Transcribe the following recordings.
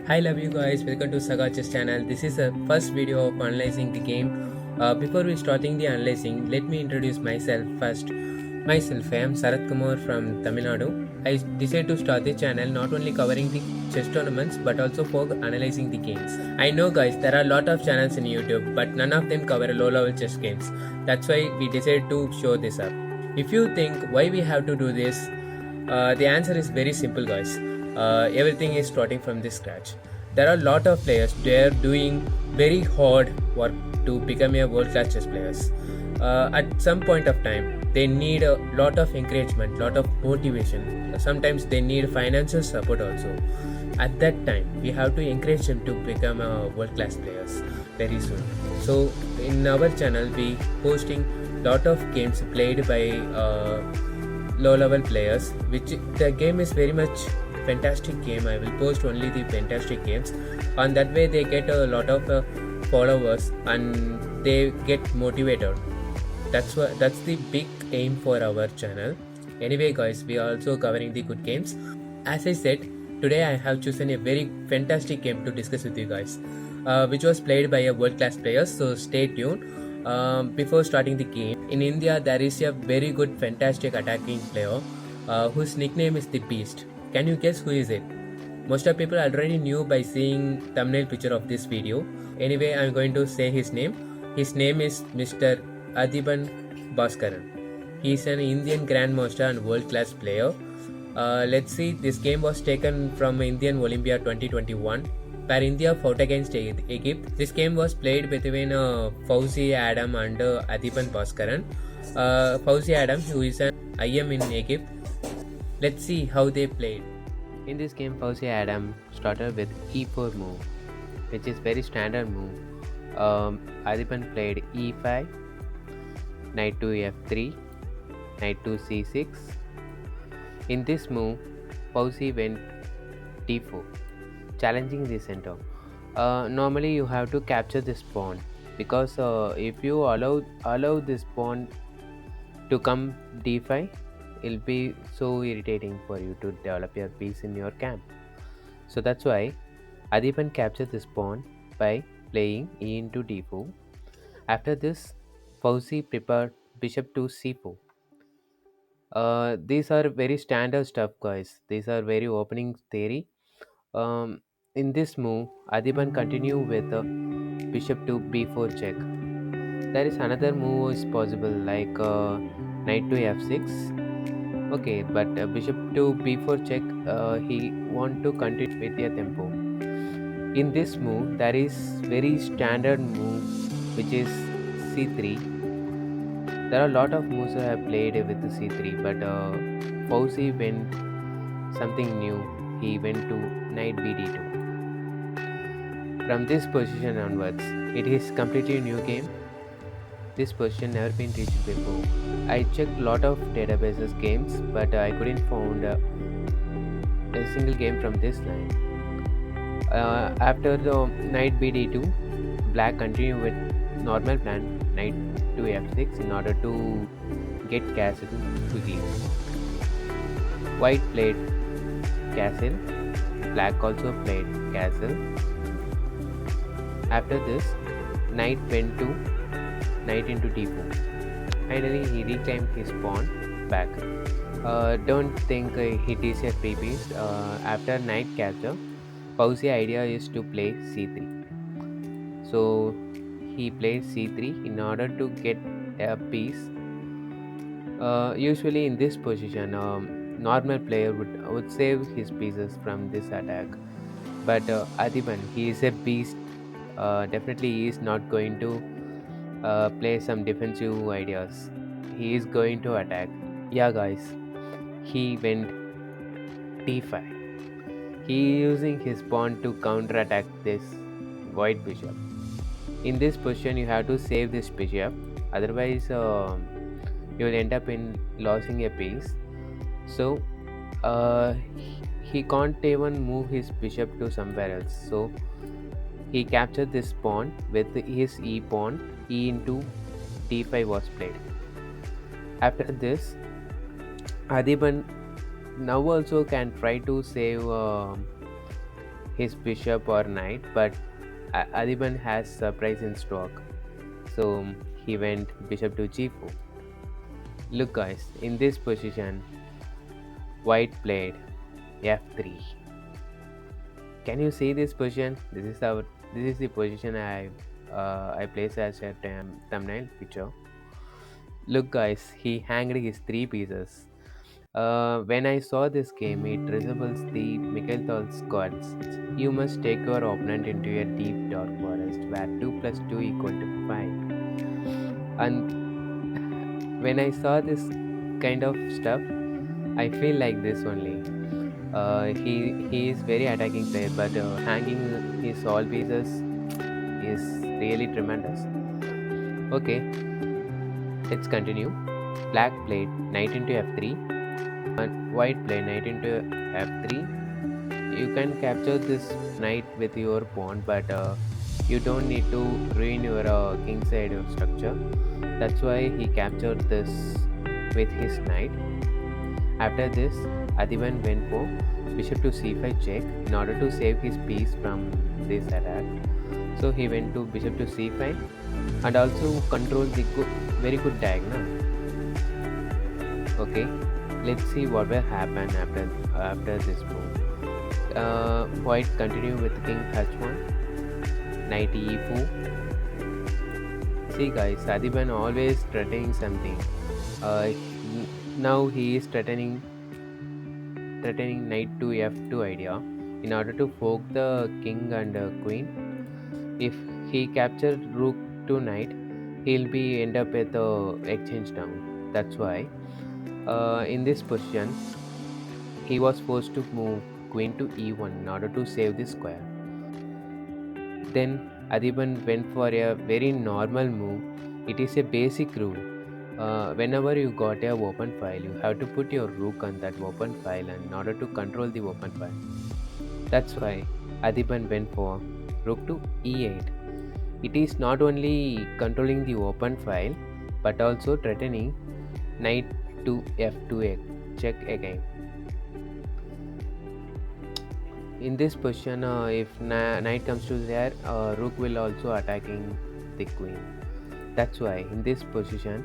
Hi, love you guys. Welcome to Saga Chess channel. This is the first video of analyzing the game. Before we starting the analyzing, let me introduce myself first. Myself, I am Sarath Kumar from Tamil Nadu. I decided to start the channel not only covering the chess tournaments but also for analyzing the games. I know, guys, there are a lot of channels in YouTube, but none of them cover low-level chess games. That's why we decided to show this up. If you think why we have to do this, the answer is very simple, guys. Everything is starting from the scratch. There are a lot of players. They are doing very hard work to become a world-class chess players. At some point of time, they need a lot of encouragement, lot of motivation. Sometimes they need financial support also. At that time, we have to encourage them to become world-class players very soon. So in our channel, we posting lot of games played by low level players, which the game is very much fantastic game. I will post only the fantastic games, and that way they get a lot of followers and they get motivated. That's the big aim for our channel. Anyway, guys, we are also covering the good games. As I said, today I have chosen a very fantastic game to discuss with you guys, which was played by a world class player. So stay tuned. Before starting the game, in India there is a very good, fantastic attacking player whose nickname is the Beast. Can you guess who is it? Most of people already knew by seeing thumbnail picture of this video. Anyway, I'm going to say his name. His name is Mr. Adhiban Bhaskaran. He is an Indian Grandmaster and world-class player. Let's see, this game was taken from Indian Olympia 2021, where India fought against Egypt. This game was played between Fauzi Adam and Adhiban Bhaskaran. Fauzi Adam, who is an IM in Egypt. Let's see how they played. In this game, Fauzi Adam started with E4 move, which is very standard move. Adhiban played E5, Knight to F3, Knight to C6. In this move, Fauzi went D4, challenging the center. Normally you have to capture this pawn, because if you allow this pawn to come d5, it'll be so irritating for you to develop your piece in your camp. So that's why Adhiban captured this pawn by playing e into d4. After this, Fauzi prepared bishop to c4. These are very standard stuff, guys. These are very opening theory. In this move, Adhiban continue with bishop to b4 check. There is another move is possible, like knight to f6. Okay, but bishop to b4 check. He want to continue with the tempo. In this move, there is very standard move, which is c3. There are a lot of moves I have played with the c3, but Fauzi went something new. He went to knight bd2. From this position onwards, it is completely new game. This position never been reached before. I checked lot of databases games, but I couldn't find a single game from this line. After the knight bd2, black continue with normal plan knight to f6 in order to get castle quickly. White played castle, black also played castle. After this, knight went to knight into d4. Finally, he reclaimed his pawn back. Don't think it is a free piece. After knight capture, Fauzi's idea is to play c3. So he played c3 in order to get a piece. Usually in this position, normal player would save his pieces from this attack. But Adhiban, he is a beast. Definitely he is not going to play some defensive ideas. He is going to attack. Yeah, guys, he went d5. He using his pawn to counter attack this white bishop. In this position, you have to save this bishop, otherwise you will end up in losing a piece. So he can't even move his bishop to somewhere else. So he captured this pawn with his e pawn. E into d5 was played. After this, Adhiban now also can try to save his bishop or knight, but Adiban has surprise in stock, so he went bishop to g4. Look guys, in this position, white played f3. Can you see this position? This is the position I place as a thumbnail picture. Look guys, he hanged his three pieces. When I saw this game, it resembles the Mikhail cards. You must take your opponent into a deep dark forest where 2 plus 2 equal to 5. And when I saw this kind of stuff, I feel like this only. He is very attacking player, but hanging his all pieces is really tremendous. Okay, let's continue. Black played knight into f3 and white played knight into f3. You can capture this knight with your pawn, but you don't need to ruin your king side structure. That's why he captured this with his knight. After this, Adiban went for bishop to c5 check in order to save his piece from this attack. So he went to bishop to c5 and also control the very good diagonal. Okay, let's see what will happen after this move. White continue with king h1, knight e4. See guys, Adiban always threatening something. Now he is threatening knight to f2 idea in order to fork the king and queen. If he captured rook to knight, he'll be end up with the exchange down. That's why in this position he was forced to move queen to e1 in order to save the square. Then Adiban went for a very normal move. It is a basic rule. Whenever you got a open file, you have to put your rook on that open file in order to control the open file. That's why Adiban went for rook to e8. It is not only controlling the open file but also threatening knight to f2 check again. In this position, if knight comes to there, rook will also attacking the queen. That's why in this position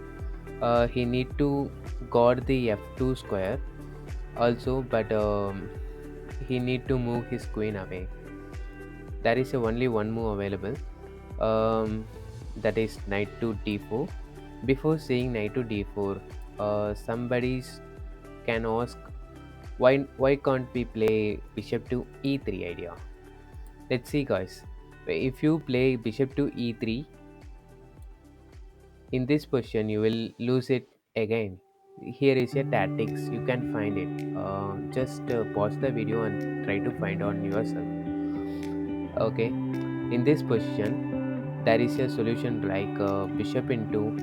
he need to guard the f2 square also, but he need to move his queen away. There is only one move available, that is knight to d4. Before saying knight to d4, somebody can ask why can't we play bishop to e3 idea. Let's see guys, if you play bishop to e3 in this position, you will lose it again. Here is a tactics, you can find it. Just pause the video and try to find on yourself. Okay, in this position there is a solution like bishop into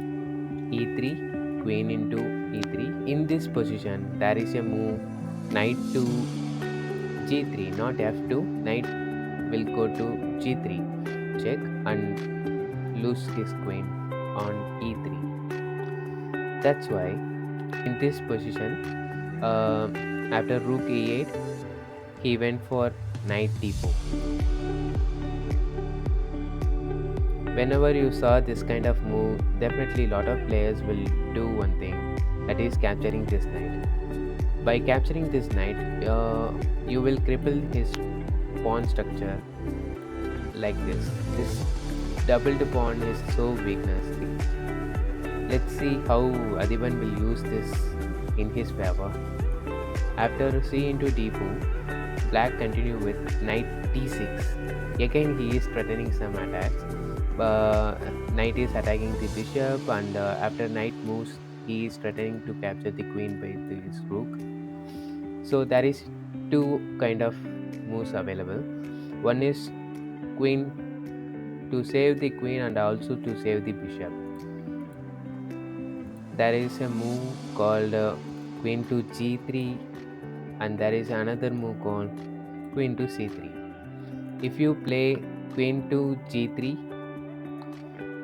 e3, queen into e3. In this position there is a move knight to g3, not f2. Knight will go to g3 check and lose his queen on e3. That's why in this position, after rook e8, he went for knight d4. Whenever you saw this kind of move, definitely a lot of players will do one thing, that is capturing this knight. By capturing this knight, you will cripple his pawn structure like this. This doubled pawn is so weakness. Let's see how Adiban will use this in his favor. After c into d4, black continue with knight d6. Again he is threatening some attacks. Knight is attacking the bishop, and after knight moves, he is threatening to capture the queen by this rook. So there is two kind of moves available. One is queen to save the queen and also to save the bishop. There is a move called queen to g3, and there is another move called queen to c3. If you play queen to g3,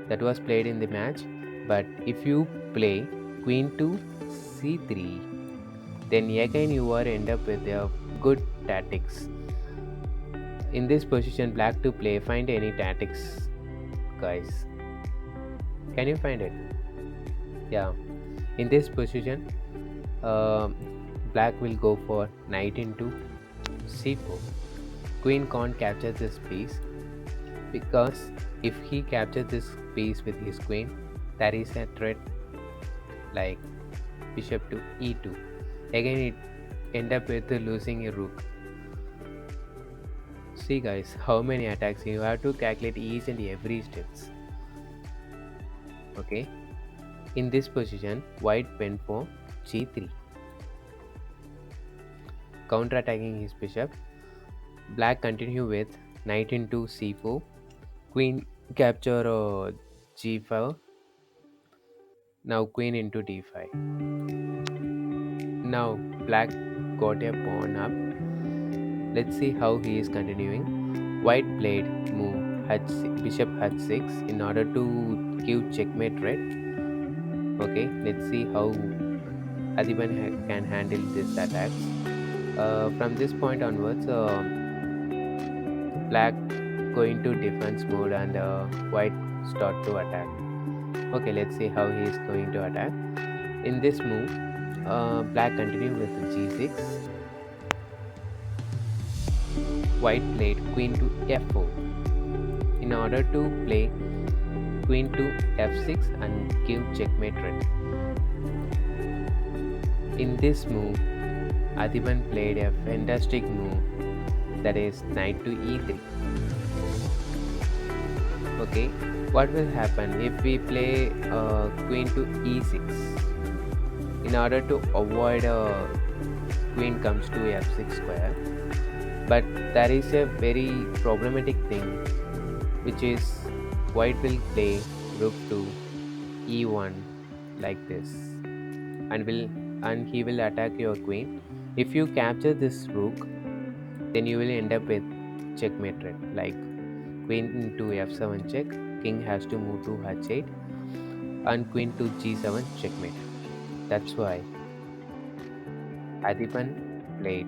that was played in the match, but if you play queen to c3, then again you are end up with a good tactics. In this position, black to play, find any tactics, guys. Can you find it? Yeah. In this position, black will go for knight into c4. Queen can't capture this piece, because if he captures this piece with his queen, there is a threat like bishop to e2. Again, it end up with losing a rook. See guys, how many attacks you have to calculate each and every steps. Okay, in this position, white went for g3, counter attacking his bishop. Black continue with knight into c4, queen capture g5. Now queen into d5. Now black got a pawn up. Let's see how he is continuing. White played move bishop h6 in order to give checkmate red. Okay, let's see how Adiban can handle this attacks. From this point onwards, black going to defense mode and white start to attack. Okay, let's see how he is going to attack. In this move, black continue with g6. White played queen to f4 in order to play queen to f6 and give checkmate red. In this move, Adiban played a fantastic move, that is knight to e3. Okay, what will happen if we play queen to e6? In order to avoid queen comes to f6 square, but there is a very problematic thing, which is white will play rook to e1 like this, and he will attack your queen. If you capture this rook, then you will end up with checkmate red, like queen into f7 check, king has to move to h8, and queen to g7 checkmate. That's why Adiban played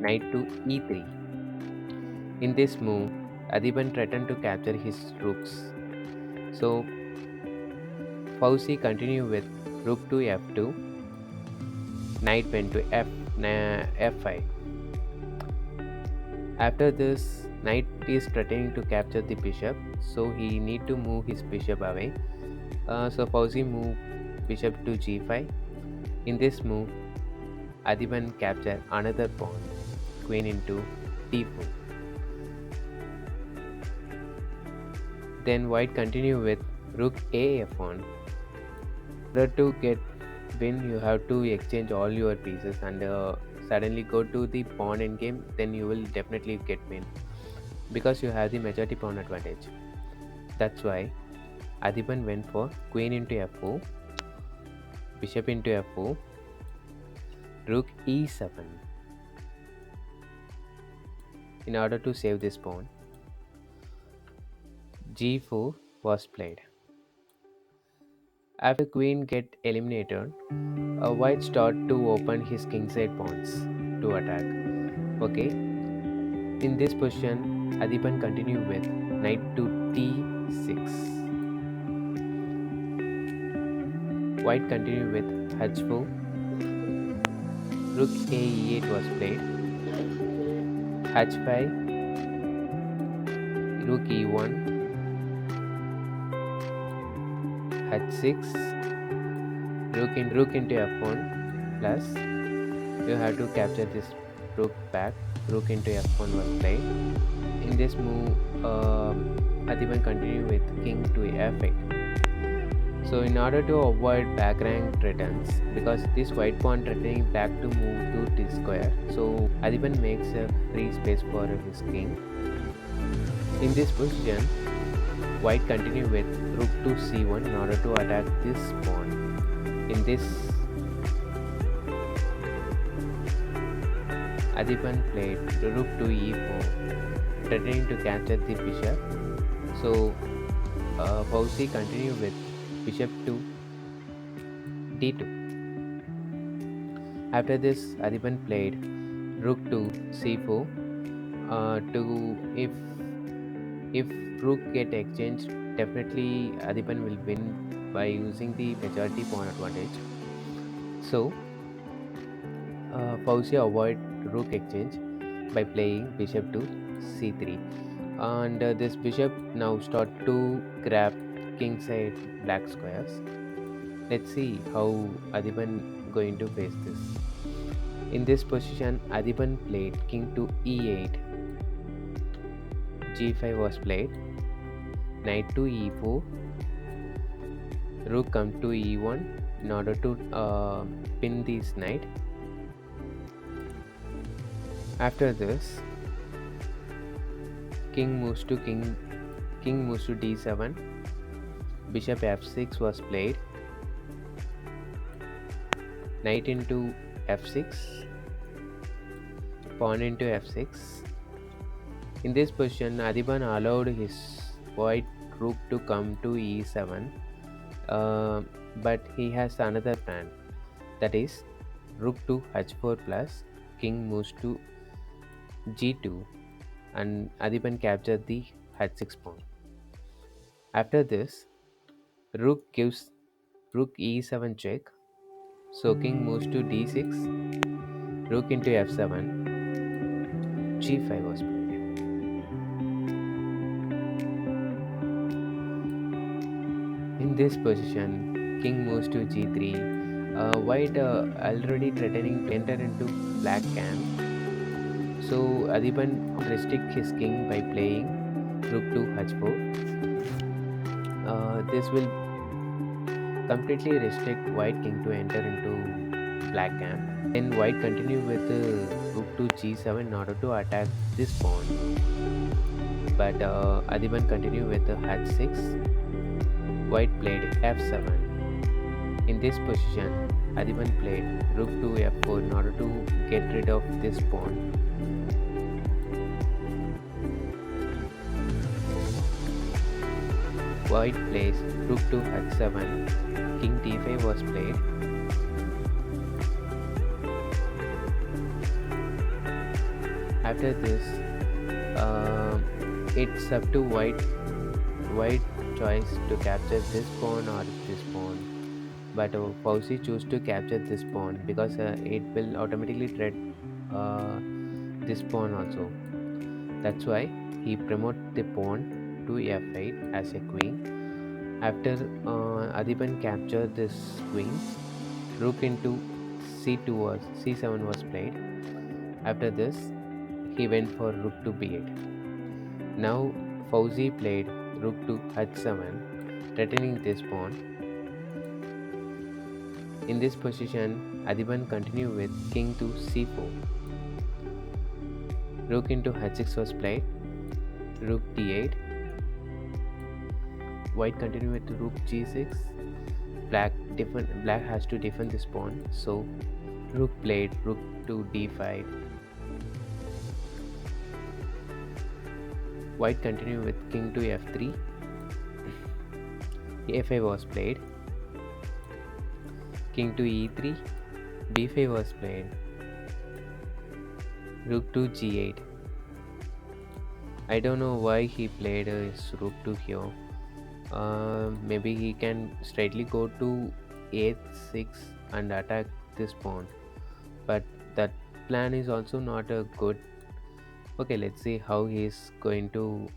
knight to e3. In this move, Adiban threatened to capture his rooks. So Fauzi continued with rook to f2, knight went to f5. After this, knight is threatening to capture the bishop, so he need to move his bishop away. So Fauzi moved bishop to g5. In this move, Adiban captured another pawn, queen into d4. Then white continue with rook a f1. In order to get win, you have to exchange all your pieces and suddenly go to the pawn endgame, then you will definitely get win, because you have the majority pawn advantage. That's why Adiban went for queen into f4, bishop into f4, rook e7 in order to save this pawn. g4 was played. After queen get eliminated, white start to open his kingside pawns to attack. Okay, in this position, Adiban continue with knight to d6. White continue with h4. Rook a e8 was played. h5, rook e1, h6, rook into f1, plus you have to capture this rook back. Rook into f1 was played. In this move, Adiban continue with king to f8. So in order to avoid back rank returns, because this white pawn threatening black to move to t square, so Adiban makes a free space for his king. In this position, white continue with rook to c1 in order to attack this pawn. In this, Adiban played rook to e4, threatening to capture the bishop. So Fauzi continued with bishop to d2. After this, Adiban played rook to c4, To if rook get exchanged, definitely Adipan will win by using the majority pawn advantage. So Fauzi avoid rook exchange by playing bishop to c3, and this bishop now start to grab king side black squares. Let's see how Adipan going to face this. In this position, Adipan played king to e8, g5 was played, knight to e4, rook come to e1 in order to pin this knight. After this, king moves to d7, bishop f6 was played, knight into f6, pawn into f6. In this position, Adiban allowed his white rook to come to e7, but he has another plan, that is rook to h4 plus king moves to g2, and Adiban captured the h6 pawn. After this, rook gives rook e7 check, so king moves to d6, rook into f7, g5 was played. In this position, king moves to g3. White already threatening to enter into black camp, so Adiban restrict his king by playing rook to h4. This will completely restrict white king to enter into black camp. Then white continue with rook to g7 in order to attack this pawn, but Adiban continue with h6. White played f7. In this position, Adiban played rook to f4 in order to get rid of this pawn. White plays rook to h7, king d5 was played. After this, it's up to white choice to capture this pawn or this pawn, but Fauzi chose to capture this pawn because it will automatically threat this pawn also. That's why he promote the pawn to f8 as a queen. After Adiban captured this queen, rook into c7 was played. After this, he went for rook to b8. Now Fauzi played rook to h7, threatening this pawn. In this position, Adiban continued with king to c4. Rook into h6 was played, rook d8. White continued with rook g6. Black has to defend this pawn, so rook played rook to d5. White continued with king to f3. a5 was played. King to e3. b5 was played. Rook to g8. I don't know why he played his rook to here. Maybe he can straightly go to a6 and attack this pawn, but that plan is also not a good. Okay, let's see how he is going to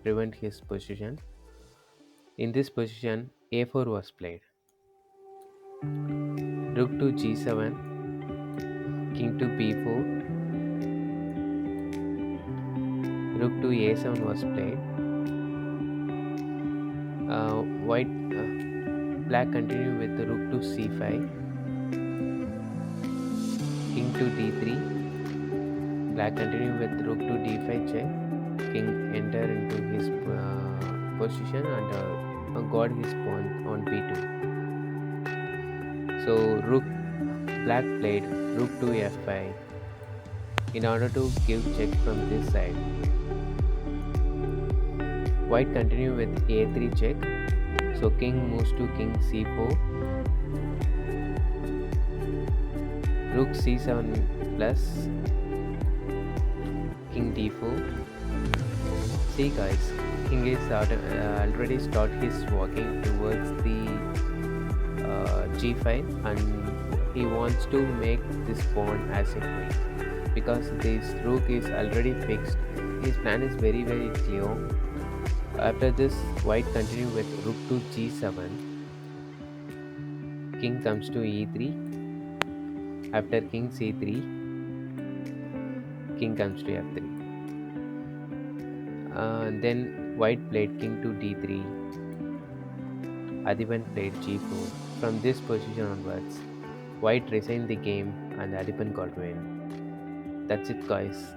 prevent his position. In this position, a4 was played. Rook to g7, king to b4, rook to a7 was played. Black continued with the rook to c5, king to d3. Black continued with rook to d5 check. King enter into his position and got his pawn on b2. So black played rook to f5 in order to give check from this side. White continued with a3 check, so king moves to king c4, rook c7 plus, king d4. See guys, king is already start his walking towards the g5, and he wants to make this pawn as a queen because this rook is already fixed. His plan is very clear. After this, white continue with rook to g7. King comes to e3. After king c3, king comes to f3. Then white played king to d3. Adipan played g4. From this position onwards, white resigned the game and Adipan got win. That's it, guys.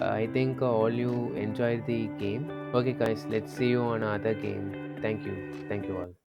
I think all you enjoyed the game. Okay, guys, let's see you on another game. Thank you. Thank you all.